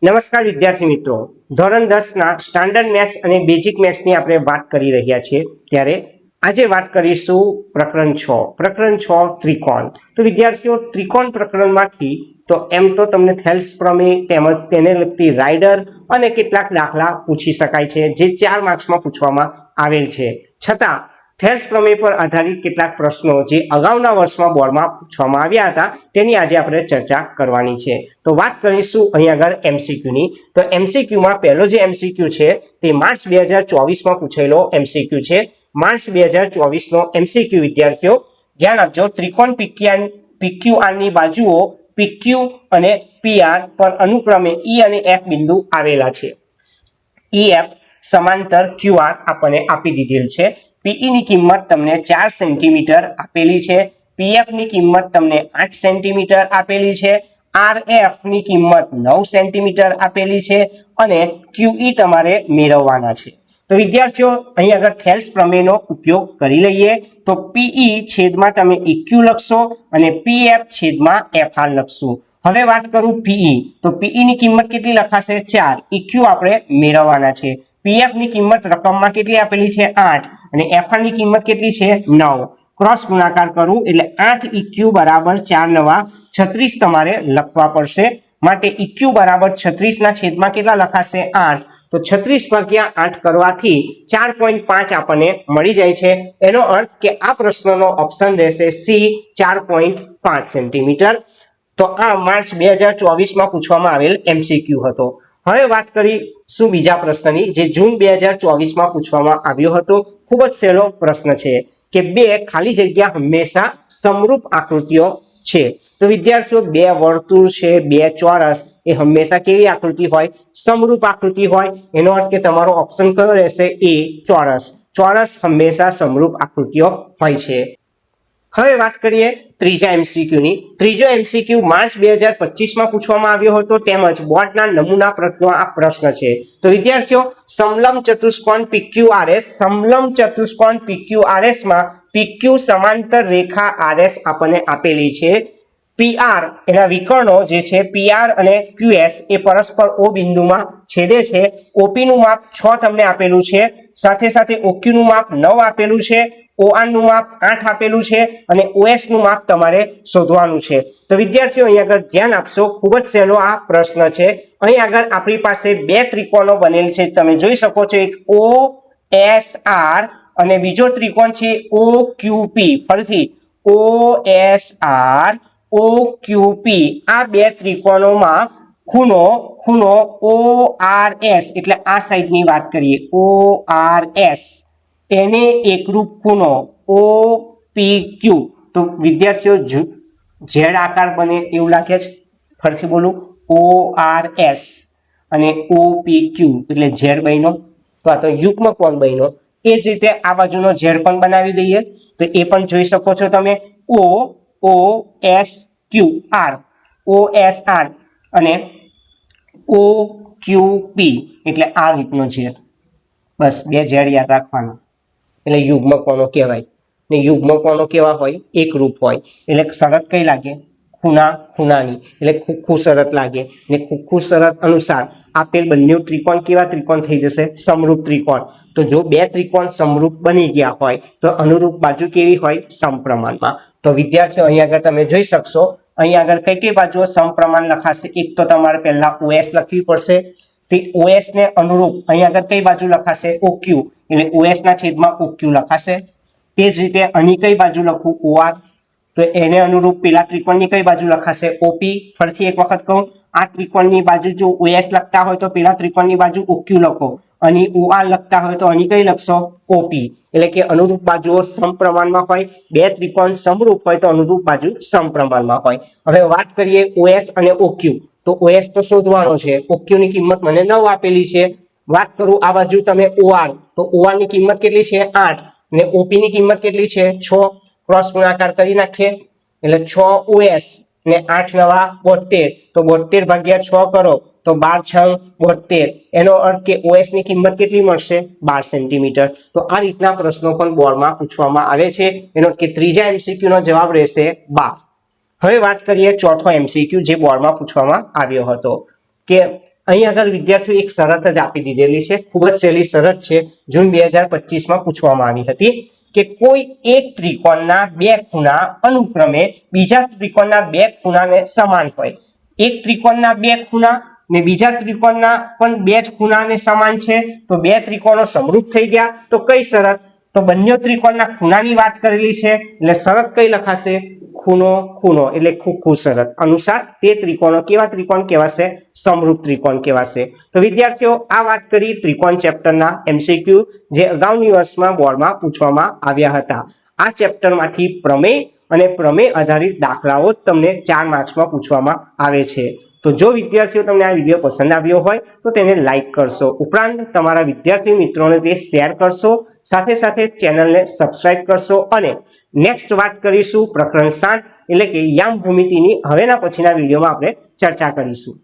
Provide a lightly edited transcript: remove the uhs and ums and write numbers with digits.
નમસ્કાર વિદ્યાર્થી મિત્રો, ધોરણ 10 ના સ્ટાન્ડર્ડ મેથ્સ અને બેઝિક મેથ્સની આપણે વાત કરી રહ્યા છીએ. ત્યારે આજે વાત કરીશું પ્રકરણ 6 ત્રિકોણ. તો વિદ્યાર્થીઓ, ત્રિકોણ પ્રકરણમાંથી તો એમ તો તમને થેલ્સ પ્રમેય તેમજ તેને લગતી રાઇડર અને કેટલાક દાખલા પૂછી શકાય છે, જે 4 માર્ક્સમાં પૂછવામાં આવેલ છે. છતાં થેલ્સ પ્રમેય પર આધારિત કેટલાક પ્રશ્નો જે અગાઉના વર્ષમાં બોર્ડમાં પૂછવામાં આવ્યા હતા તેની આજે આપણે ચર્ચા કરવાની છે. તો વાત કરીશું અહીં આગળ એમસીક્યુની. તો એમસીક્યુમાં પહેલો જે એમસીક્યુ છે તે માર્ચ 2024માં પૂછેલો એમસીક્યુ છે. માર્ચ 2024નો એમસીક્યુ વિદ્યાર્થીઓ ધ્યાન આપજો. ત્રિકોણ પીક્યુઆરની બાજુઓ પીક્યુ અને પીઆર પર અનુક્રમે ઈ અને એફ બિંદુ આવેલા છે. ઈ એફ સમાંતર ક્યુઆર આપણને આપી દીધેલ છે. પીઈ ની કિંમત તમને 4 સેન્ટીમીટર આપેલી છે. પીએફ ની કિંમત તમને 8 સેન્ટીમીટર આપેલી છે. આરએફ ની કિંમત 9 સેન્ટીમીટર આપેલી છે અને ક્યુઈ તમારે મેળવવાના છે. તો વિદ્યાર્થીઓ, અહીં આગળ થેલ્સ પ્રમેયનો ઉપયોગ કરી લઈએ. તો પીઈ છેદમાં તમે ઇક્યુ લખશો અને પીએફ છેદમાં એફઆર લખશો. હવે વાત કરું પીઈ. તો પીઈ ની કિંમત કેટલી લખાશે? 4. ઇક્યુ આપણે મેળવવાના છે. પીએફ ની કિંમત રકમમાં કેટલી આપેલી છે? 8 અને એફઆર ની કિંમત કેટલી છે? 9. ક્રોસ ગુણાકાર કરું એટલે 8 ઇક્યુ બરાબર 4 નવા 36 તમારે લખવા પડશે. માટે ઇક્યુ બરાબર 36 ના છેદમાં કેટલા લખાશે? 8. તો 36 ભાગ્યા 8 કરવાથી 4.5 આપણને મળી જાય છે. એનો અર્થ કે આ પ્રશ્નનો ઓપ્શન રહેશે સી, 4.5 સેન્ટીમીટર. તો આ માર્ચ 2024માં પૂછવામાં આવેલ એમસીક્યુ હતો. હવે વાત કરીશું બીજા પ્રશ્નની, જે જૂન 2024માં પૂછવામાં આવ્યો હતો. ખૂબ જ સહેલો પ્રશ્ન છે કે બે ખાલી જગ્યા હંમેશા સમરૂપ આકૃતિઓ છે. તો વિદ્યાર્થીઓ, બે વર્તુળ છે, બે ચોરસ, એ હંમેશા કેવી આકૃતિ હોય? સમરૂપ આકૃતિ હોય. એનો અર્થ કે તમારો ઓપ્શન કયો રહેશે? એ, ચોરસ. ચોરસ હંમેશા સમરૂપ આકૃતિઓ હોય છે. હવે વાત કરીએ ત્રીજા એમસીક્યુની. ત્રીજો એમસીક્યુ માર્ચ 2025માં પૂછવામાં આવ્યો હતો, તેમજ બોર્ડના નમૂના પ્રશ્નો આ પ્રશ્ન છે. તો વિદ્યાર્થીઓ, સમલંબ ચતુષ્કોણ PQRS માં PQ સમાંતર રેખા RS આપણને આપેલી છે. PR એના વિકર્ણો જે છે PR અને QS એ પરસ્પર O બિંદુમાં છેદે છે. OP નું માપ 6 તમને આપેલું છે. સાથે સાથે OQ નું માપ 9 આપેલું છે. OR નું માપ 8 આપેલું છે અને OS નું માપ તમારે શોધવાનું છે. તો વિદ્યાર્થીઓ, અહીં આગળ ધ્યાન આપશો. ખૂબ જ સહેલો આ પ્રશ્ન છે. અહીં આગળ આપણી પાસે બે ત્રિકોણો બનેલ છે, તમે જોઈ શકો છો. એક OSR અને બીજો ત્રિકોણ છે OQP. ફરીથી OSR OQP. આ બે ત્રિકોણોમાં ખૂણો ORS, એટલે આ સાઈડની વાત કરીએ, ORS એને એકરૂપ ખૂણો OPQ. તો વિદ્યાર્થીઓ, ઝેડ આકાર બને એવું લાગે છે. ફરીથી બોલું, ORS અને OPQ એટલે ઝેડ બન્યો. તો આ તો યુગ્મ કોણ બન્યો. એ જ રીતે આ બાજુનો ઝેડ પણ બનાવી દઈએ. તો એ પણ જોઈ શકો છો તમે. OSR અને OQP એટલે આ રીતનો ઝેડ. બસ બે ઝેડ યાદ રાખવાના, એટલે યુગ્મ કોણો કહેવાય. ને યુગ્મ કોણો કેવા હોય? એકરૂપ હોય. એટલે શરત કઈ લાગે? ખૂણાની. એટલે ખૂ શરત લાગે. ને ખૂ શરત અનુસાર આપેલ બંને ત્રિકોણ કેવા ત્રિકોણ થઈ જશે? સમરૂપ ત્રિકોણ. તો જો બે ત્રિકોણ સમરૂપ બની ગયા હોય તો અનુરૂપ બાજુ કેવી હોય? સમપ્રમાણમાં. તો વિદ્યાર્થીઓ, અહીં આગળ તમે જોઈ શકશો, અહીં આગળ કઈ કઈ બાજુઓ સમપ્રમાણ લખાશે? એક તો તમારે પહેલા OS લખવી પડશે. તે OS ને અનુરૂપ અહીં આગળ કઈ બાજુ લખાશે? OQ. એટલે OS ના છેદમાં OQ લખાશે. તે જ રીતે અહીં કઈ બાજુ લખું? OR. તો એને અનુરૂપ પેલા ત્રિકોણની કઈ બાજુ લખાશે? OP. ફરીથી એક વખત કહું, આ ત્રિકોણની બાજુ જો OS લખતા હોય તો પેલા ત્રિકોણની બાજુ OQ લખો, અને OR લખતા હોય તો અહીં કઈ લખશો? OP. એટલે કે અનુરૂપ બાજુઓ સમપ્રમાણમાં હોય. બે ત્રિકોણ સમરૂપ હોય તો અનુરૂપ બાજુ સમપ્રમાણમાં હોય. હવે વાત કરીએ OS અને OQ. તો OS તો શોધવાનો છે. OQ ની કિંમત મને 9 આપેલી છે. વાત કરું આ બાજુ તમે OR. તો OR ની કિંમત કેટલી છે? 8. અને OP ની કિંમત કેટલી છે? 6. ક્રોસ ગુણાકાર કરી નાખીએ એટલે 6 OS ને 8 નવા 72. તો 72 ભાગ્યા 6 કરો તો 12 6 72. એનો અર્થ કે OS ની કિંમત કેટલી મળશે? 12 સેન્ટીમીટર. તો આ રીતના પ્રશ્નો પણ બોર્ડમાં પૂછવામાં આવે છે. એનો કે ત્રીજા એમસીક્યુ નો જવાબ રહેશે 12. હવે વાત કરીએ ચોથો એમસીક્યુ, જે બોર્ડમાં પૂછવામાં આવ્યો હતો કે અહીં આગળ વિદ્યાર્થીઓ એક શરત જ આપી દીધેલી છે, ખૂબ જ સહેલી શરત છે, જૂન 2025માં પૂછવામાં આવી હતી કે કોઈ એક ત્રિકોણના બે ખૂણા અનુક્રમે બીજા ત્રિકોણના બે ખૂણાને સમાન હોય. એક ત્રિકોણના બે ખૂણા ને બીજા ત્રિકોણના પણ બે જ ખૂણાને સમાન છે, તો બે ત્રિકોણો સમરૂપ થઈ ગયા. તો કઈ શરત? તો બંને ત્રિકોણના ખૂણાની વાત કરેલી છે, એટલે શરત કઈ લખાશે? ખૂણો ખૂણો, એટલે ખૂ શરત અનુસાર તે ત્રિકોણો કેવા ત્રિકોણ કહેવાશે? સમરૂપ ત્રિકોણ કહેવાશે. તો વિદ્યાર્થીઓ આ વાત કરી ત્રિકોણ ચેપ્ટરના MCQ જે અગાઉની વર્ષમાં બોર્ડમાં પૂછવામાં આવ્યા હતા. આ ચેપ્ટરમાંથી પ્રમેય અને પ્રમેય આધારિત દાખલાઓ જ તમને 4 માર્ક્સમાં પૂછવામાં આવે છે. તો જો વિદ્યાર્થીઓ તમને આ વિડીયો પસંદ આવ્યો હોય તો તેને લાઈક કરશો, ઉપરાંત તમારા વિદ્યાર્થી મિત્રોને તે શેર કરશો, સાથે સાથે ચેનલને સબસ્ક્રાઇબ કરશો. અને નેક્સ્ટ વાત કરીશું પ્રકરણ 7 એટલે કે યામ ભૂમિતિની. હવેના પછીના વિડીયોમાં આપણે ચર્ચા કરીશું.